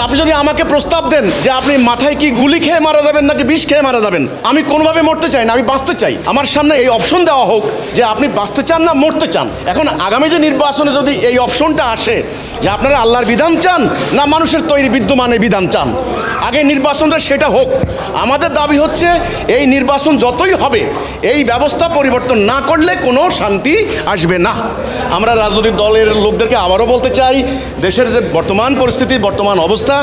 আপনি যদি আমাকে প্রস্তাব দেন যে আপনি মাথায় কি গুলি খেয়ে মারা যাবেন নাকি বিষ খেয়ে মারা যাবেন, আমি কোনোভাবে মরতে চাই না, আমি বাঁচতে চাই। আমার সামনে এই অপশন দেওয়া হোক যে আপনি বাঁচতে চান না মরতে চান। এখন আগামী যে নির্বাচনে যদি এই অপশনটা আসে যে আপনারা আল্লাহর বিধান চান না মানুষের তৈরি বিদ্যমানের বিধান চান, আগে নির্বাচনটা সেটা হোক। আমাদের দাবি হচ্ছে এই নির্বাচন যতই হবে এই ব্যবস্থা পরিবর্তন না করলে কোনো শান্তি আসবে না। আমরা রাজনৈতিক দলের লোকদেরকে আবারও বলতে চাই, দেশের যে বর্তমান পরিস্থিতি, বর্তমান অবস্থা,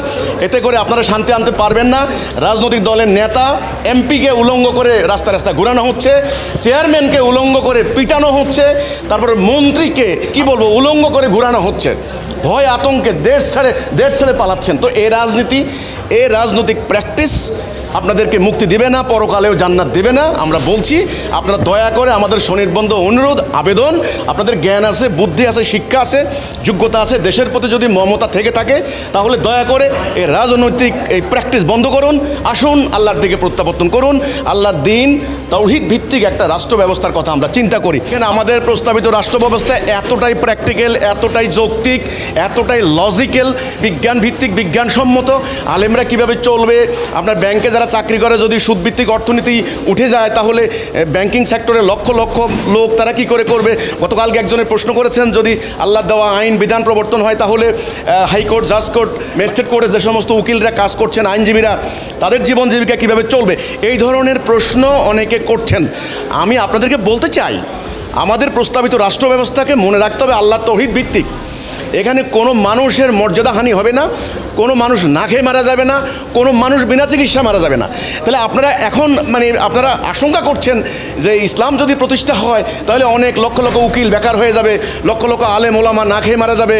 এতে করে আপনারা শান্তি আনতে পারবেন না। রাজনৈতিক দলের নেতা এমপিকে উলঙ্গ করে রাস্তা রাস্তা ঘোরানো হচ্ছে, চেয়ারম্যানকে উলঙ্গ করে পিটানো হচ্ছে, তারপরে মন্ত্রীকে কি বলবো উলঙ্গ করে ঘোরানো হচ্ছে। ভয় আতঙ্কে দেশ ছেড়ে পালাচ্ছেন। তো এই রাজনৈতিক প্র্যাকটিস আপনাদেরকে মুক্তি দেবে না, পরকালেও জান্নাত দেবে না। আমরা বলছি আপনারা দয়া করে আমাদের স্বনির্বন্ধ অনুরোধ আবেদন, আপনাদের জ্ঞান আছে, বুদ্ধি আছে, শিক্ষা আছে, যোগ্যতা আছে, দেশের প্রতি যদি মমতা থেকে থাকে তাহলে দয়া করে এই রাজনৈতিক এই প্র্যাকটিস বন্ধ করুন। আসুন আল্লাহর দিকে প্রত্যাবর্তন করুন। আল্লাহর দিন তাওহীদ ভিত্তিক একটা রাষ্ট্র ব্যবস্থার কথা আমরা চিন্তা করি। এখানে আমাদের প্রস্তাবিত রাষ্ট্র ব্যবস্থা এতটাই প্র্যাকটিক্যাল, এতটাই যৌক্তিক, এতটাই লজিক্যাল, বিজ্ঞান ভিত্তিক, বিজ্ঞানসম্মত। আলেমরা কিভাবে চলবে, আপনার ব্যাংকে যারা চাকরি করে যদি সুদভিত্তিক অর্থনীতি উঠে যায় তাহলে ব্যাংকিং সেক্টরে লক্ষ লক্ষ লোক তারা কি করে করবে। গতকালকে একজনের প্রশ্ন করেছেন যদি আল্লাহ দেওয়া আইন বিধান প্রবর্তন হয় তাহলে হাইকোর্ট, জাজ কোর্ট, ম্যাজিস্ট্রেট কোর্টে যে সমস্ত উকিলরা কাজ করছেন, আইনজীবীরা, তাদের জীবন জীবিকা কীভাবে চলবে, এই ধরনের প্রশ্ন অনেকে করছেন। আমি আপনাদেরকে বলতে চাই আমাদের প্রস্তাবিত রাষ্ট্র ব্যবস্থাকে মনে রাখতে হবে আল্লাহর তাওহীদ ভিত্তিক। এখানে কোনো মানুষের মর্যাদাহানি হবে না, কোনো মানুষ না খেয়ে মারা যাবে না, কোনো মানুষ বিনা চিকিৎসা মারা যাবে না। তাহলে আপনারা এখন আপনারা আশঙ্কা করছেন যে ইসলাম যদি প্রতিষ্ঠা হয় তাহলে অনেক লক্ষ লক্ষ উকিল বেকার হয়ে যাবে, লক্ষ লক্ষ আলেম ওলামা না খেয়ে মারা যাবে,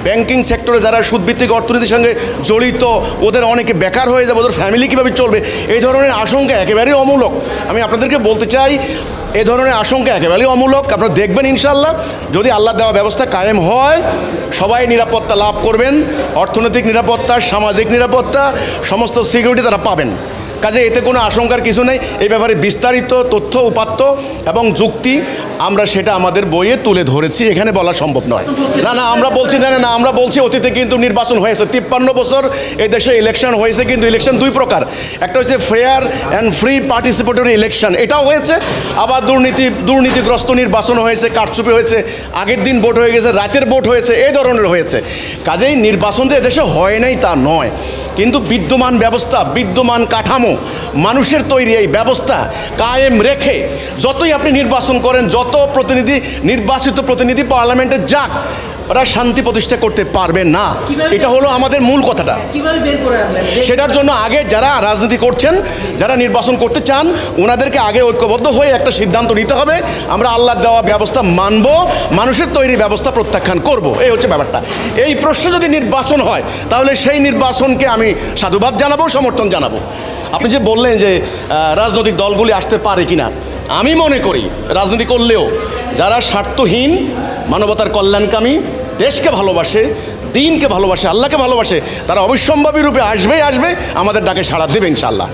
ব্যাংকিং সেক্টরে যারা সুদভিত্তিক অর্থনীতির সঙ্গে জড়িত ওদের অনেকে বেকার হয়ে যাবে, ওদের ফ্যামিলি কীভাবে চলবে, এই ধরনের আশঙ্কা একেবারেই অমূলক। আমি আপনাদেরকে বলতে চাই এ ধরনের আশঙ্কা একেবারেই অমূলক। আপনারা দেখবেন ইনশাআল্লাহ যদি আল্লাহ দেওয়া ব্যবস্থা কায়েম হয় সবাই নিরাপত্তা লাভ করবেন, অর্থনৈতিক নিরাপত্তা, সামাজিক নিরাপত্তা, সমস্ত সিকিউরিটি তারা পাবেন। কাজে এতে কোনো আশঙ্কার কিছু নেই। এই ব্যাপারে বিস্তারিত তথ্য উপাত্ত এবং যুক্তি আমরা সেটা আমাদের বইয়ে তুলে ধরেছি, এখানে বলা সম্ভব নয়। না আমরা বলছি না আমরা বলছি অতীতে কিন্তু নির্বাচন হয়েছে, 53 বছর এই দেশে ইলেকশন হয়েছে, কিন্তু ইলেকশন দুই প্রকার, একটা হচ্ছে fair and free participatory election, এটাও হয়েছে, আবার দুর্নীতিগ্রস্ত নির্বাচন হয়েছে, কারচুপি হয়েছে, আগের দিন ভোট হয়ে গেছে, রাতের ভোট হয়েছে, এই ধরনের হয়েছে। কাজেই নির্বাচন তো এদেশে হয় নাই তা নয়, কিন্তু বিদ্যমান ব্যবস্থা, বিদ্যমান কাঠামো, মানুষের তৈরি এই ব্যবস্থা কায়েম রেখে যতই আপনি নির্বাচন করেন, যত নির্বাচিত প্রতিনিধি পার্লামেন্টে যাক, ওরা শান্তি প্রতিষ্ঠা করতে পারবে না। এটা হলো আমাদের মূল কথাটা। সেটার জন্য আগে যারা রাজনীতি করছেন, যারা নির্বাচন করতে চান, ওনাদেরকে আগে ঐক্যবদ্ধ হয়ে একটা সিদ্ধান্ত নিতে হবে, আমরা আল্লাহ দেওয়া ব্যবস্থা মানব, মানুষের তৈরি ব্যবস্থা প্রত্যাখ্যান করব। এই হচ্ছে ব্যাপারটা। এই প্রশ্নে যদি নির্বাচন হয় তাহলে সেই নির্বাচনকে আমি সাধুবাদ জানাবো, সমর্থন জানাবো। আপনি যে বললেন যে রাজনৈতিক দলগুলি আসতে পারে কিনা, আমি মনে করি রাজনীতি করলেও যারা স্বার্থহীন, মানবতার কল্যাণকামী, দেশকে ভালোবাসে, দিনকে ভালোবাসে, আল্লাহকে ভালোবাসে, তারা অবিসম্ভাবী রূপে আসবে, আমাদের ডাকে সাড়া দেবে ইনশাআল্লাহ।